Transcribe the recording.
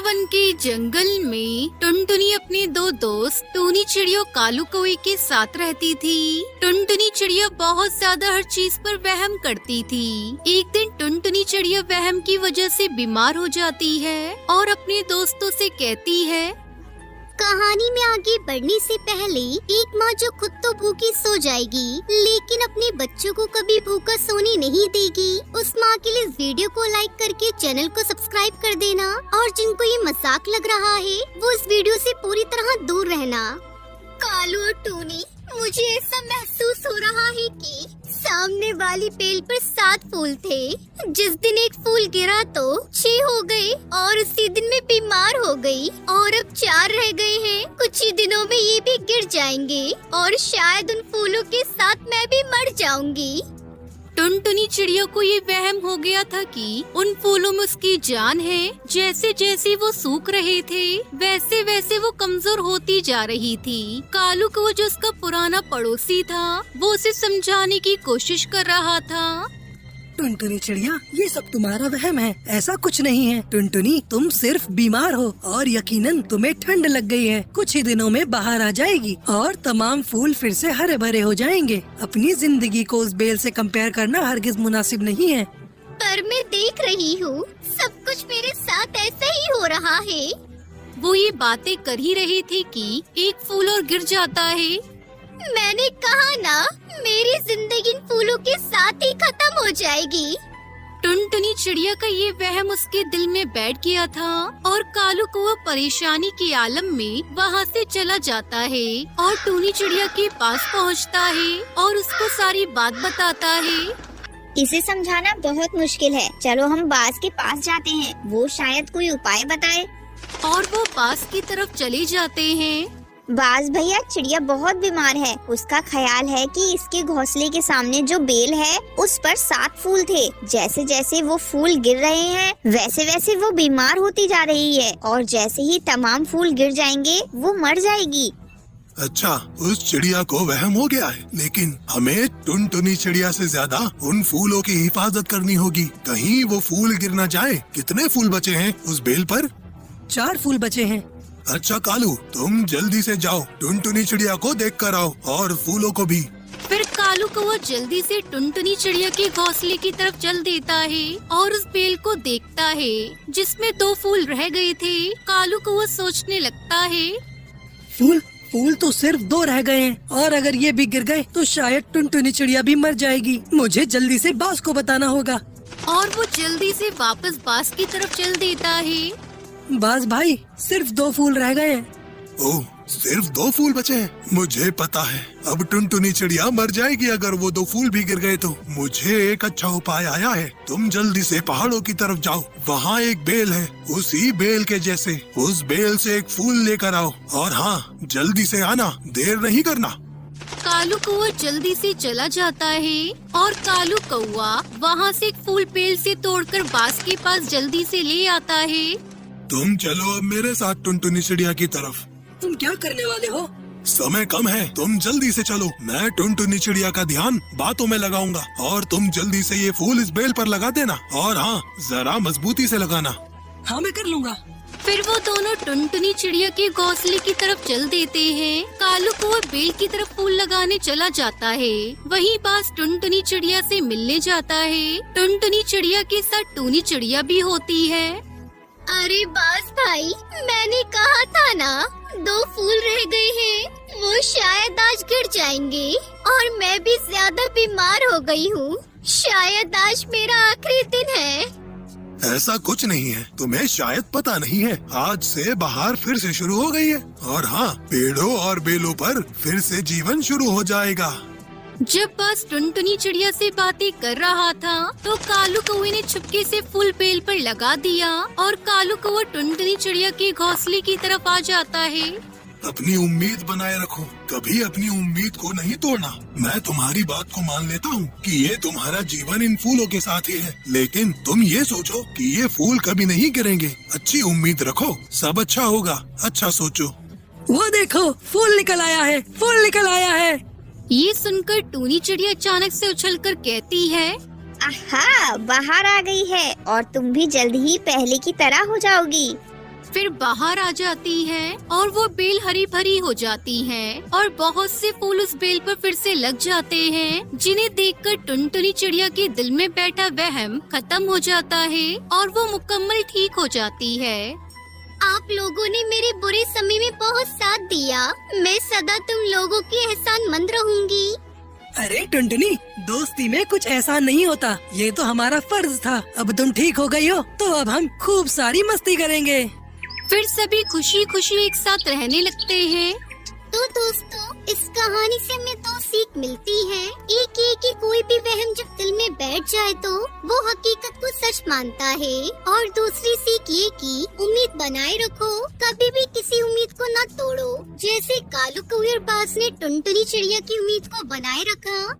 One के जंगल में टुनटुनी अपने दो दोस्त टूनी चिड़िया और कालू कौवे के साथ रहती थी। टुनटुनी चिड़िया बहुत ज्यादा हर चीज पर वहम करती थी। एक दिन टुनटुनी चिड़िया वहम की वजह से बीमार हो जाती है और अपने दोस्तों से कहती है, कहानी में आगे बढ़ने से पहले एक माँ जो खुद तो भूखी सो जाएगी लेकिन अपने बच्चों को कभी भूखा सोने नहीं देगी, उस माँ के लिए इस वीडियो को लाइक करके चैनल को सब्सक्राइब कर देना और जिनको ये मजाक लग रहा है वो इस वीडियो से पूरी तरह दूर रहना। कालू और टूनी, मुझे ऐसा महसूस हो रहा है कि सामने वाली बेल पर 7 फूल थे। जिस दिन एक फूल गिरा तो 6 हो गए और उसी दिन मैं बीमार हो गई और अब 4 रह गए हैं। कुछ ही दिनों में ये भी गिर जाएंगे और शायद उन फूलों के साथ मैं भी मर जाऊंगी। टुनटुनी चिड़िया को ये वहम हो गया था कि उन फूलों में उसकी जान है। जैसे जैसे वो सूख रहे थे वैसे वैसे वो कमजोर होती जा रही थी। कालू को जो उसका पुराना पड़ोसी था वो उसे समझाने की कोशिश कर रहा था। टुनटुनी चिड़िया, ये सब तुम्हारा वहम है, ऐसा कुछ नहीं है। टुनटुनी, तुम सिर्फ बीमार हो और यकीनन तुम्हें ठंड लग गई है। कुछ ही दिनों में बाहर आ जाएगी और तमाम फूल फिर से हरे भरे हो जाएंगे। अपनी जिंदगी को उस बेल से कंपेयर करना हरगिज मुनासिब नहीं है। पर मैं देख रही हूँ सब कुछ मेरे साथ ऐसा ही हो रहा है। वो ये बातें कर ही रहे थे कि एक फूल और गिर जाता है। मैंने कहा ना, मेरी जिंदगी इन फूलों के साथ ही खत्म हो जाएगी। टुनटुनी चिड़िया का ये वहम उसके दिल में बैठ गया था और कालू कौवा परेशानी के आलम में वहाँ से चला जाता है और टूनी चिड़िया के पास पहुँचता है और उसको सारी बात बताता है। इसे समझाना बहुत मुश्किल है, चलो हम बाज के पास जाते हैं, वो शायद कोई उपाय बताए। और वो बाज की तरफ चले जाते हैं। बाज भैया, चिड़िया बहुत बीमार है। उसका ख्याल है कि इसके घोंसले के सामने जो बेल है उस पर 7 फूल थे। जैसे जैसे वो फूल गिर रहे हैं वैसे वैसे वो बीमार होती जा रही है और जैसे ही तमाम फूल गिर जाएंगे वो मर जाएगी। अच्छा, उस चिड़िया को वहम हो गया है, लेकिन हमें टुनटुनी चिड़िया से ज्यादा उन फूलों की हिफाजत करनी होगी। कहीं वो फूल गिर न जाए। कितने फूल बचे हैं उस बेल पर? 4 फूल बचे हैं। अच्छा कालू, तुम जल्दी से जाओ, टुनटुनी चिड़िया को देख कर आओ और फूलों को भी। फिर कालू कौवा जल्दी से टुनटुनी चिड़िया के घोंसले की तरफ चल देता है और उस बेल को देखता है जिसमें 2 फूल रह गए थे। कालू कौवा सोचने लगता है, फूल तो सिर्फ 2 रह गए हैं और अगर ये भी गिर गए तो शायद टुनटुनी चिड़िया भी मर जाएगी। मुझे जल्दी से बाज को बताना होगा। और वो जल्दी से वापस बाज की तरफ चल देता है। बाज भाई, सिर्फ 2 फूल रह गए हैं। ओह, सिर्फ 2 फूल बचे हैं। मुझे पता है अब टुनटुनी चिड़िया मर जाएगी अगर वो 2 फूल भी गिर गए तो। मुझे एक अच्छा उपाय आया है। तुम जल्दी से पहाड़ों की तरफ जाओ, वहाँ एक बेल है, उसी बेल के जैसे उस बेल से एक फूल लेकर आओ। और हाँ, जल्दी से आना, देर नहीं करना। कालू कौवा जल्दी से चला जाता है और कालू कौवा वहाँ से एक फूल बेल से तोड़कर बाज के पास जल्दी से ले आता है। तुम चलो अब मेरे साथ टुनटुनी चिड़िया की तरफ। तुम क्या करने वाले हो? समय कम है, तुम जल्दी से चलो। मैं टुनटुनी चिड़िया का ध्यान बातों में लगाऊंगा और तुम जल्दी से ये फूल इस बेल पर लगा देना। और हाँ, जरा मजबूती से लगाना। हाँ, मैं कर लूँगा। फिर वो दोनों टुनटुनी चिड़िया के घोंसले की तरफ चल देते हैं। कालू कौवा बेल की तरफ फूल लगाने चला जाता है। वहीं बाज टुनटुनी चिड़िया से मिलने जाता है। टुनटुनी चिड़िया के साथ टूनी चिड़िया भी होती है। अरे बाज भाई, मैंने कहा था ना 2 फूल रह गए हैं, वो शायद आज गिर जाएंगे और मैं भी ज्यादा बीमार हो गई हूँ। शायद आज मेरा आखिरी दिन है। ऐसा कुछ नहीं है, तुम्हें शायद पता नहीं है, आज से बाहर फिर से शुरू हो गई है। और हाँ, पेड़ों और बेलों पर फिर से जीवन शुरू हो जाएगा। जब बाज टुनटुनी चिड़िया से बातें कर रहा था तो कालू कौवे ने चुपके से फूल बेल पर लगा दिया और कालू कौवा टुनटुनी चिड़िया के घोंसले की तरफ आ जाता है। अपनी उम्मीद बनाए रखो, कभी अपनी उम्मीद को नहीं तोड़ना। मैं तुम्हारी बात को मान लेता हूँ कि ये तुम्हारा जीवन इन फूलों के साथ ही है, लेकिन तुम ये सोचो कि ये फूल कभी नहीं गिरेंगे। अच्छी उम्मीद रखो, सब अच्छा होगा। अच्छा सोचो। वो देखो, फूल निकल आया है, फूल निकल आया है। ये सुनकर टूनी चिड़िया अचानक से उछलकर कहती है, आहा, बाहर आ गई है और तुम भी जल्द ही पहले की तरह हो जाओगी। फिर बाहर आ जाती है और वो बेल हरी भरी हो जाती है और बहुत से फूल उस बेल पर फिर से लग जाते हैं, जिन्हें देखकर टुनटुनी चिड़िया के दिल में बैठा वहम खत्म हो जाता है और वो मुकम्मल ठीक हो जाती है। आप लोगों ने मेरे बुरे समय में बहुत साथ दिया। मैं सदा तुम लोगों की एहसानमंद रहूंगी। अरे टुनटुनी, दोस्ती में कुछ ऐसा नहीं होता, ये तो हमारा फर्ज था। अब तुम ठीक हो गई हो तो अब हम खूब सारी मस्ती करेंगे। फिर सभी खुशी खुशी एक साथ रहने लगते हैं। तो दोस्तों, इस कहानी से हमें दो सीख मिलती है। एक ये कि कोई भी वहम जब दिल में बैठ जाए तो वो हकीकत को सच मानता है, और दूसरी सीख ये कि उम्मीद बनाए रखो, कभी भी किसी उम्मीद को न तोड़ो। जैसे कालू कौआ और बाज ने टुनटुनी चिड़िया की उम्मीद को बनाए रखा।